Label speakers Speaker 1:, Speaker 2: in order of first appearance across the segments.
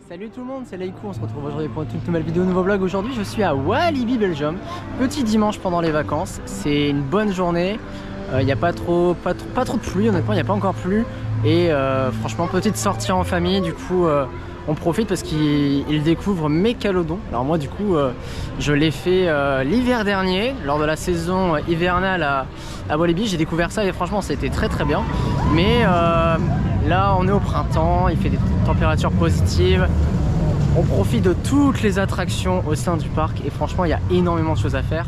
Speaker 1: Salut tout le monde, c'est Leikou, on se retrouve aujourd'hui pour une toute nouvelle vidéo, nouveau vlog. Aujourd'hui je suis à Walibi Belgium, petit dimanche pendant les vacances, c'est une bonne journée, il n'y a pas trop de pluie, honnêtement il n'y a pas encore plu. Et franchement petite sortie en famille, du coup on profite parce qu'il découvre Mégalodon. Alors moi du coup je l'ai fait l'hiver dernier, lors de la saison hivernale à Walibi, j'ai découvert ça et franchement c'était très bien. Mais là on est au printemps, il fait des températures positives, on profite de toutes les attractions au sein du parc et franchement il y a énormément de choses à faire.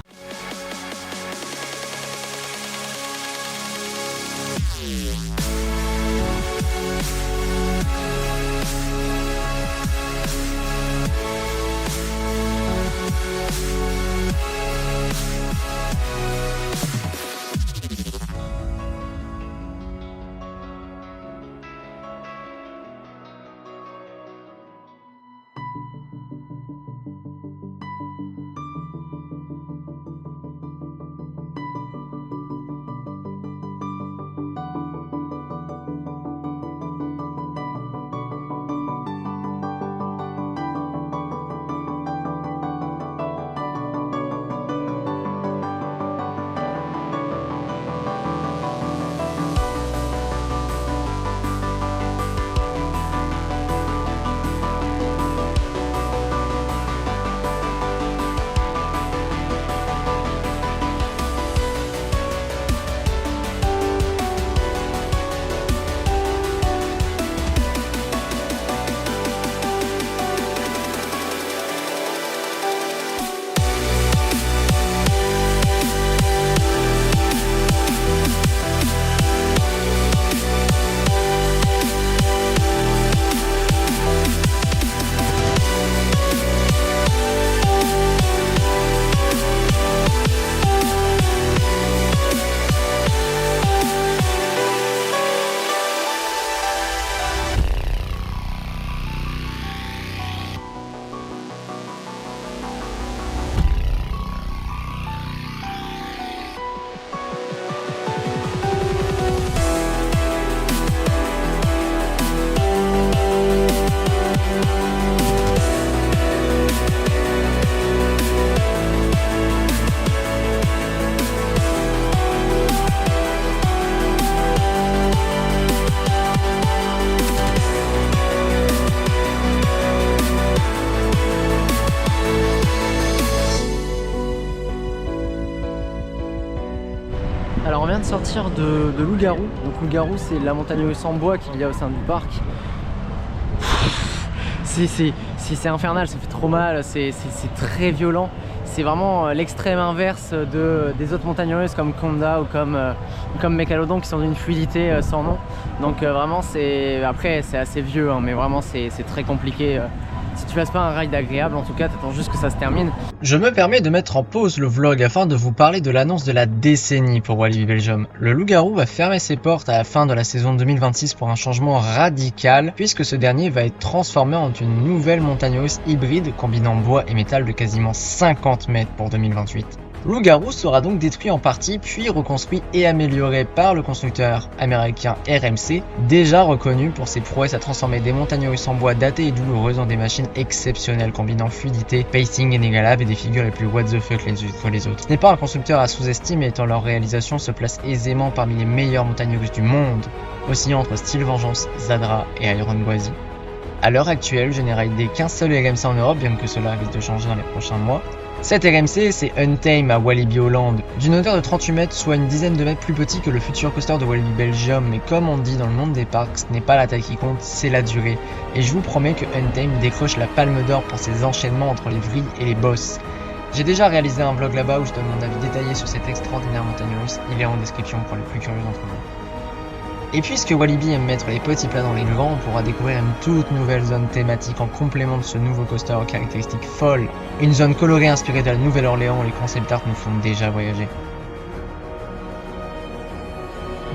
Speaker 1: Alors on vient de sortir de Loup-Garou. Donc Loup-Garou c'est la montagne russe en bois qu'il y a au sein du parc. C'est infernal, ça fait trop mal, c'est très violent. C'est vraiment l'extrême inverse des autres montagnes russes comme Conda ou comme Mégalodon qui sont d'une fluidité sans nom. Donc vraiment après c'est assez vieux hein, mais vraiment c'est très compliqué. Si tu passes pas un ride agréable, en tout cas, t'attends juste que ça se termine. Je me permets de mettre en pause le vlog afin de vous parler de l'annonce de la décennie pour Walibi Belgium. Le Loup-Garou va fermer ses portes à la fin de la saison 2026 pour un changement radical, puisque ce dernier va être transformé en une nouvelle montagne russe hybride combinant bois et métal de quasiment 50 mètres pour 2028. Loup-Garou sera donc détruit en partie puis reconstruit et amélioré par le constructeur américain RMC, déjà reconnu pour ses prouesses à transformer des montagnes russes en bois datées et douloureuses en des machines exceptionnelles combinant fluidité, pacing inégalable et des figures les plus what the fuck les unes que les autres. Ce n'est pas un constructeur à sous-estimer tant leur réalisation se place aisément parmi les meilleures montagnes russes du monde, oscillant entre Steel Vengeance, Zadra et Iron Gwazi. À l'heure actuelle, je n'ai raidé qu'un seul RMC en Europe, bien que cela risque de changer dans les prochains mois. Cet RMC, c'est Untamed à Walibi Holland, d'une hauteur de 38 mètres, soit une dizaine de mètres plus petit que le futur coaster de Walibi Belgium, mais comme on dit dans le monde des parcs, ce n'est pas la taille qui compte, c'est la durée. Et je vous promets que Untamed décroche la palme d'or pour ses enchaînements entre les vrilles et les bosses. J'ai déjà réalisé un vlog là-bas où je donne mon avis détaillé sur cette extraordinaire montagne russe, il est en description pour les plus curieux d'entre vous. Et puisque Walibi aime mettre les petits plats dans les grands, on pourra découvrir une toute nouvelle zone thématique en complément de ce nouveau coaster aux caractéristiques folles. Une zone colorée inspirée de la Nouvelle-Orléans où les concept art nous font déjà voyager.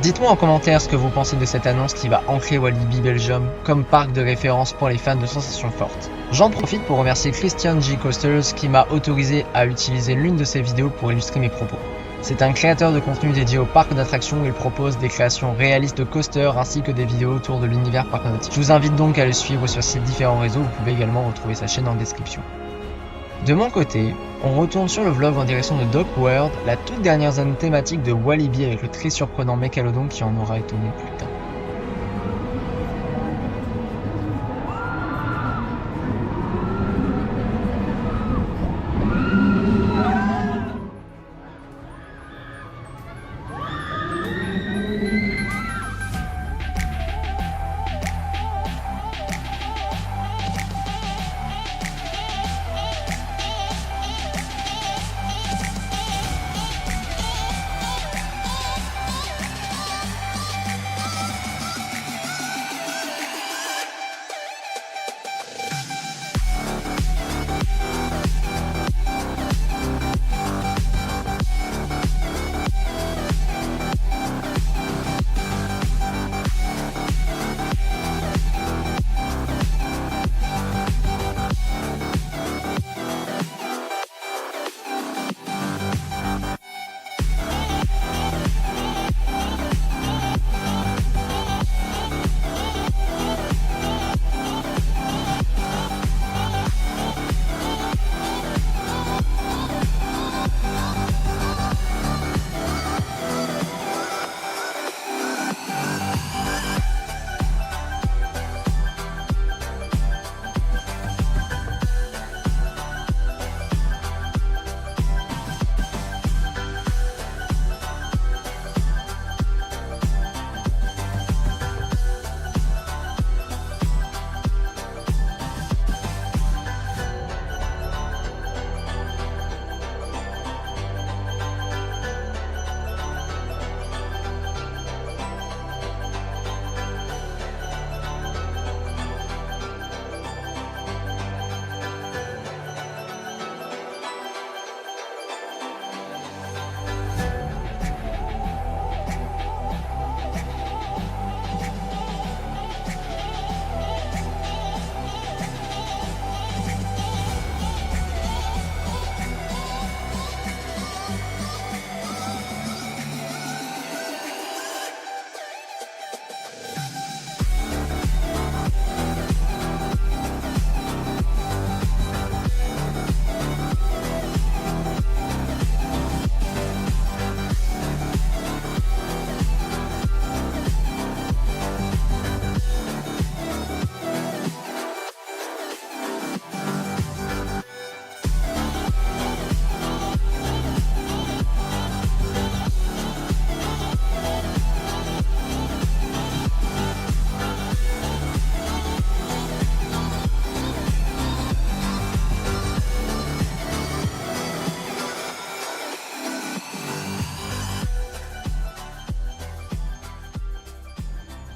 Speaker 1: Dites-moi en commentaire ce que vous pensez de cette annonce qui va ancrer Walibi Belgium comme parc de référence pour les fans de sensations fortes. J'en profite pour remercier Christian G. Coasters qui m'a autorisé à utiliser l'une de ses vidéos pour illustrer mes propos. C'est un créateur de contenu dédié au parc d'attractions où il propose des créations réalistes de coasters ainsi que des vidéos autour de l'univers parc nautique. Je vous invite donc à le suivre sur ses différents réseaux, vous pouvez également retrouver sa chaîne en description. De mon côté, on retourne sur le vlog en direction de Dock World, la toute dernière zone thématique de Walibi avec le très surprenant Mégalodon qui en aura étonné plus d'un.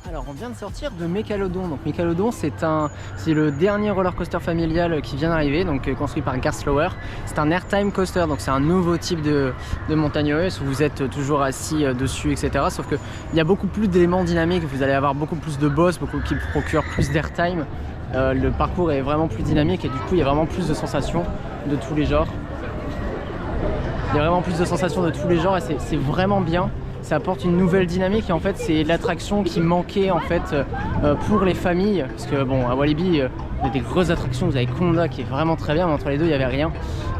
Speaker 1: Alors on vient de sortir de Mégalodon. Donc Mégalodon c'est le dernier roller coaster familial qui vient d'arriver, donc construit par Garslower. C'est un airtime coaster, donc c'est un nouveau type de montagne russe où vous êtes toujours assis dessus, etc. Sauf qu'il y a beaucoup plus d'éléments dynamiques, vous allez avoir beaucoup plus de boss, qui procurent plus d'airtime. Le parcours est vraiment plus dynamique et du coup il y a vraiment plus de sensations de tous les genres. Il y a vraiment plus de sensations de tous les genres et c'est vraiment bien. Ça apporte une nouvelle dynamique et en fait c'est l'attraction qui manquait en fait pour les familles, parce que bon à Walibi il y a des grosses attractions, vous avez Conda qui est vraiment très bien, mais entre les deux il n'y avait rien,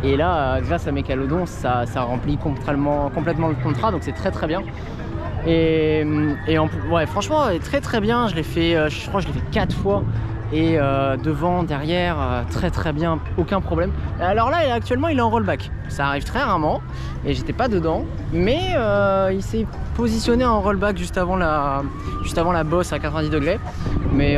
Speaker 1: et là grâce à Mégalodon ça remplit complètement le contrat, donc c'est très très bien. Et ouais, franchement très très bien, je l'ai fait, je crois que je l'ai fait 4 fois. Et devant, derrière, très très bien, aucun problème. Alors là, actuellement, il est en rollback. Ça arrive très rarement, et j'étais pas dedans. Mais il s'est positionné en rollback juste avant la bosse à 90 degrés. Mais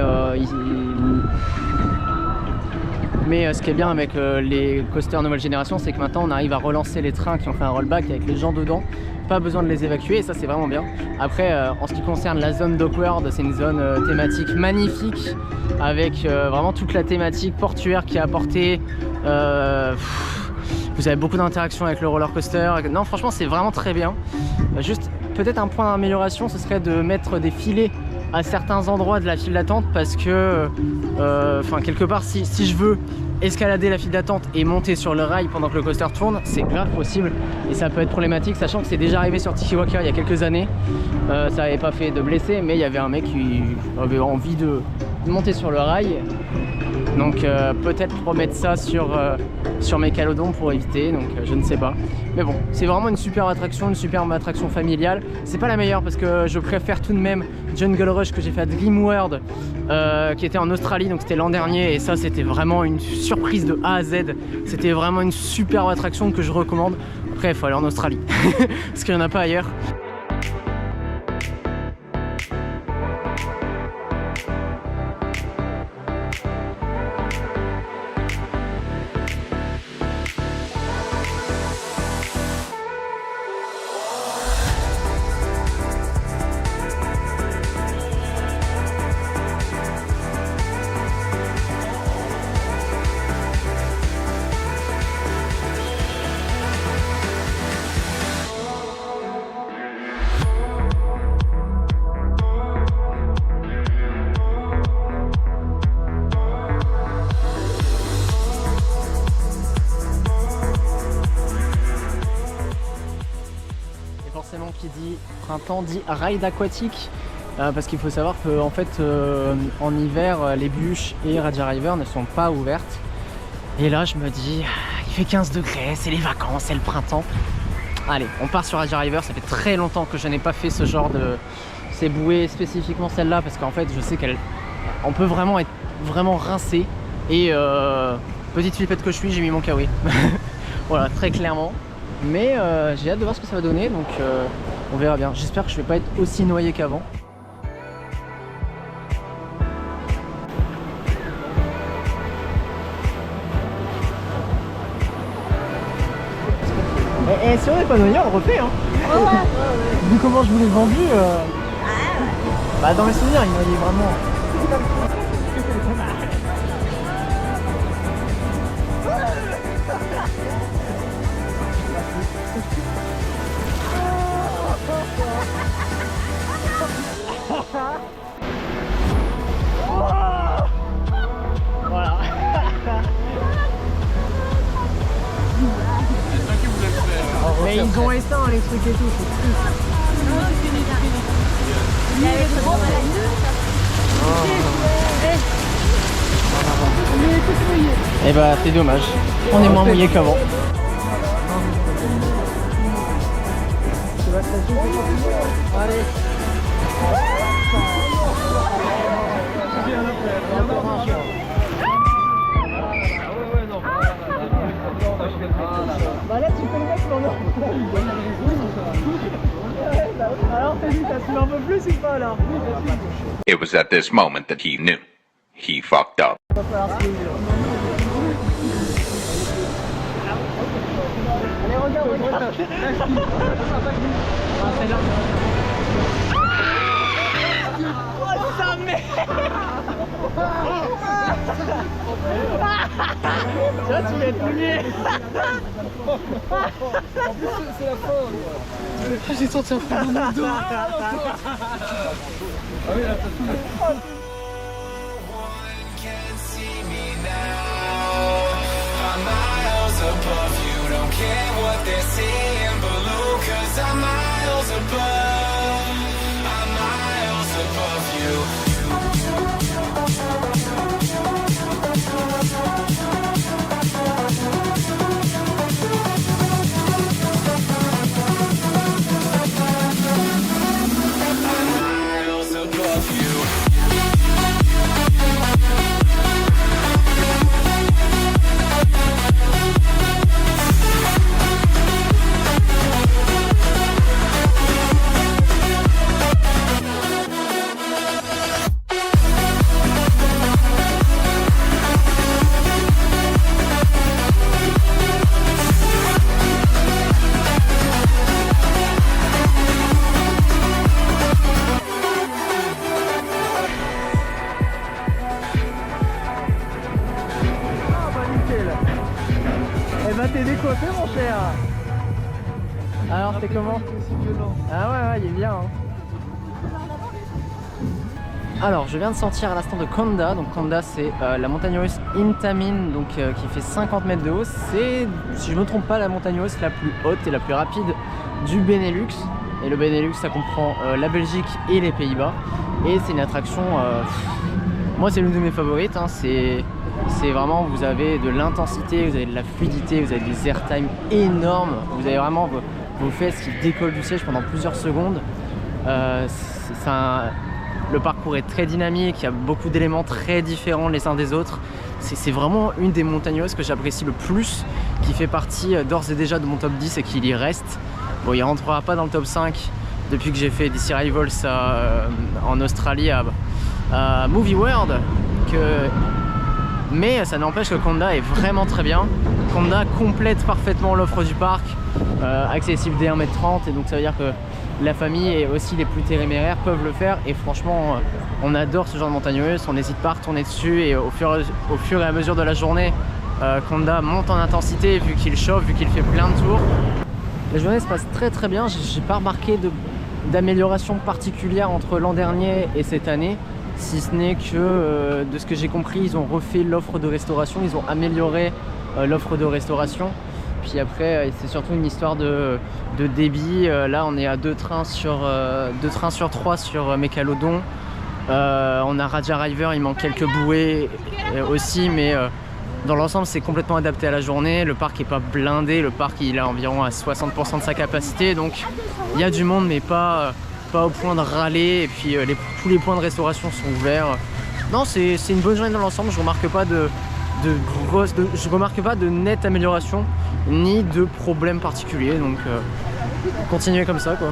Speaker 1: ce qui est bien avec les coasters nouvelle génération, c'est que maintenant on arrive à relancer les trains qui ont fait un rollback avec les gens dedans. Pas besoin de les évacuer, et ça c'est vraiment bien. Après en ce qui concerne la zone Dock World, c'est une zone thématique magnifique avec vraiment toute la thématique portuaire qui est apportée. Vous avez beaucoup d'interactions avec le roller coaster. Non, franchement c'est vraiment très bien. Juste peut-être un point d'amélioration, ce serait de mettre des filets à certains endroits de la file d'attente parce que, enfin quelque part, si je veux escalader la file d'attente et monter sur le rail pendant que le coaster tourne, c'est grave possible et ça peut être problématique, sachant que c'est déjà arrivé sur Tiki-Waka il y a quelques années. Ça n'avait pas fait de blessés, mais il y avait un mec qui avait envie de monter sur le rail. Donc peut-être remettre ça sur Mégalodon pour éviter, donc je ne sais pas. Mais bon, c'est vraiment une superbe attraction familiale. C'est pas la meilleure parce que je préfère tout de même Jungle Rush que j'ai fait à Dreamworld qui était en Australie, donc c'était l'an dernier, et ça c'était vraiment une surprise de A à Z. C'était vraiment une superbe attraction que je recommande. Après il faut aller en Australie parce qu'il n'y en a pas ailleurs. Qui dit printemps dit ride aquatique parce qu'il faut savoir que en fait en hiver les bûches et Raja River ne sont pas ouvertes, et là je me dis il fait 15 degrés, c'est les vacances, c'est le printemps, allez on part sur Raja River. Ça fait très longtemps que je n'ai pas fait ce genre de ces bouées, spécifiquement celle-là, parce qu'en fait je sais qu'on peut vraiment être vraiment rincé, et petite flippette que je suis, j'ai mis mon kawaii voilà, très clairement. Mais j'ai hâte de voir ce que ça va donner, donc on verra bien. J'espère que je vais pas être aussi noyé qu'avant. Et si on n'est pas noyé, on le refait hein. Vu comment je vous l'ai vendu, bah dans mes souvenirs il noyait vraiment. Voilà. Mais ils ont éteint les trucs et tout, c'est triste. Et bah c'est dommage, on est moins mouillé qu'avant. Allez. Bah là tu peux le mettre dans le... Alors t'as dit, t'as suivi un peu plus ou pas là?
Speaker 2: It was at this moment that he knew. He fucked up.
Speaker 1: Va falloir suivre. Allez regarde. Ah, celle-là. Oh sa mère. Tiens, tu vas être mouillé.
Speaker 3: C'est la fin. J'ai senti un peu dans mon dos. Ah oui, là, t'as tout.
Speaker 1: T'es décoiffé mon cher. Alors c'est comment? Ah ouais, il est bien hein. Alors je viens de sortir à l'instant de Konda. Donc Konda c'est la montagne russe Intamin, donc qui fait 50 mètres de haut. C'est, si je ne me trompe pas, la montagne russe la plus haute et la plus rapide du Benelux. Et le Benelux ça comprend la Belgique et les Pays-Bas. Et c'est une attraction, moi c'est l'une de mes favorites, hein. C'est vraiment, vous avez de l'intensité, vous avez de la fluidité, vous avez des airtime énormes. Vous avez vraiment vos fesses qui décollent du siège pendant plusieurs secondes. Le parcours est très dynamique, il y a beaucoup d'éléments très différents les uns des autres. C'est vraiment une des montagnes russes que j'apprécie le plus, qui fait partie d'ores et déjà de mon top 10 et qu'il y reste. Bon, il ne rentrera pas dans le top 5 depuis que j'ai fait DC Rivals en Australie à Movie World, mais ça n'empêche que Konda est vraiment très bien. Konda complète parfaitement l'offre du parc, accessible dès 1m30, et donc ça veut dire que la famille et aussi les plus téméraires peuvent le faire. Et franchement, on adore ce genre de montagne russe, on n'hésite pas à retourner dessus. Et au fur et à mesure de la journée, Konda monte en intensité vu qu'il chauffe, vu qu'il fait plein de tours. La journée se passe très très bien, j'ai pas remarqué d'amélioration particulière entre l'an dernier et cette année, si ce n'est que de ce que j'ai compris, ils ont refait l'offre de restauration, ils ont amélioré l'offre de restauration. Puis après c'est surtout une histoire de débit. Là on est à 2 trains sur 3 sur Mécalodon. On a Raja River, il manque quelques bouées aussi, mais dans l'ensemble c'est complètement adapté à la journée. Le parc est pas blindé, le parc il est environ à 60% de sa capacité, donc il y a du monde mais pas au point de râler. Et puis tous les points de restauration sont ouverts. Non, c'est une bonne journée dans l'ensemble. Je remarque pas je remarque pas de nette amélioration ni de problème particulier, donc continuez comme ça quoi.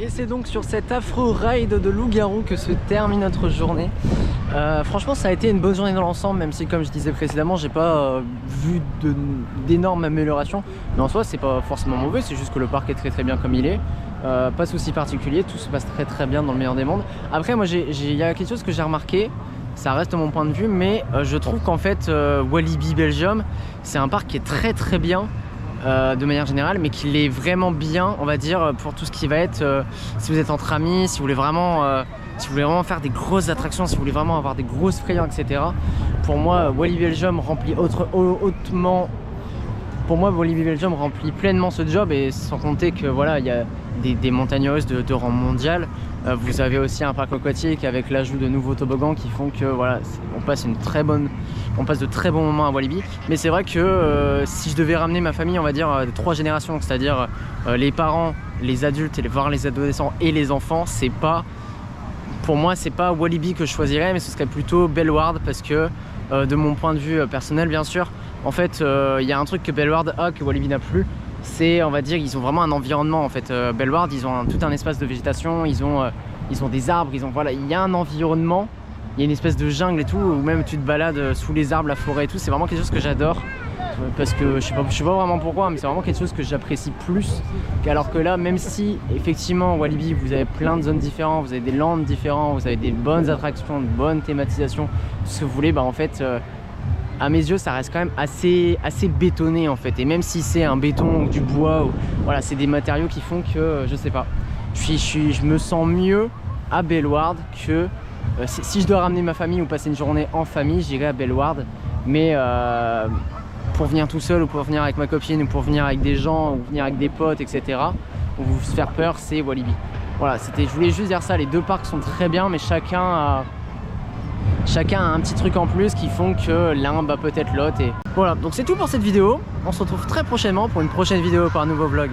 Speaker 1: Et c'est donc sur cet affreux ride de loup-garou que se termine notre journée. Franchement ça a été une bonne journée dans l'ensemble, même si comme je disais précédemment j'ai pas vu d'énormes améliorations. Mais en soi c'est pas forcément mauvais, c'est juste que le parc est très très bien comme il est. Pas de soucis particuliers, tout se passe très très bien dans le meilleur des mondes. Après moi il y a quelque chose que j'ai remarqué, ça reste mon point de vue, mais je trouve qu'en fait Walibi Belgium c'est un parc qui est très très bien de manière générale, mais qu'il est vraiment bien, on va dire, pour tout ce qui va être si vous êtes entre amis, si vous voulez vraiment faire des grosses attractions, si vous voulez vraiment avoir des grosses frayeurs, etc. Pour moi Walibi Belgium remplit Walibi Belgium remplit pleinement ce job, et sans compter que voilà, il y a des montagnes russes de rang mondial. Vous avez aussi un parc aquatique avec l'ajout de nouveaux toboggans qui font que voilà, on passe de très bons moments à Walibi. Mais c'est vrai que si je devais ramener ma famille, on va dire de 3 générations, c'est-à-dire les parents, les adultes, voire les adolescents et les enfants, pour moi c'est pas Walibi que je choisirais, mais ce serait plutôt Bellewaerde, parce que de mon point de vue personnel bien sûr, en fait il y a un truc que Bellewaerde a que Walibi n'a plus. C'est, on va dire, ils ont vraiment un environnement en fait. Bellewaerde, ils ont tout un espace de végétation, ils ont des arbres, voilà, il y a un environnement, il y a une espèce de jungle et tout, où même tu te balades sous les arbres, la forêt et tout. C'est vraiment quelque chose que j'adore, parce que je sais pas vraiment pourquoi, mais c'est vraiment quelque chose que j'apprécie plus. Alors que là, même si effectivement Walibi, vous avez plein de zones différentes, vous avez des landes différentes, vous avez des bonnes attractions, de bonnes thématisations, tout ce que vous voulez, bah en fait à mes yeux ça reste quand même assez bétonné en fait, et même si c'est un béton ou du bois, ou, voilà, c'est des matériaux qui font que je sais pas, je me sens mieux à Bellewaerde que si je dois ramener ma famille ou passer une journée en famille, j'irai à Bellewaerde, mais pour venir tout seul ou pour venir avec ma copine ou pour venir avec des gens ou venir avec des potes, etc., ou vous faire peur, c'est Walibi. Voilà, je voulais juste dire ça, les deux parcs sont très bien, mais chacun a un petit truc en plus qui font que l'un bat peut-être l'autre. Et voilà, donc c'est tout pour cette vidéo. On se retrouve très prochainement pour une prochaine vidéo, pour un nouveau vlog.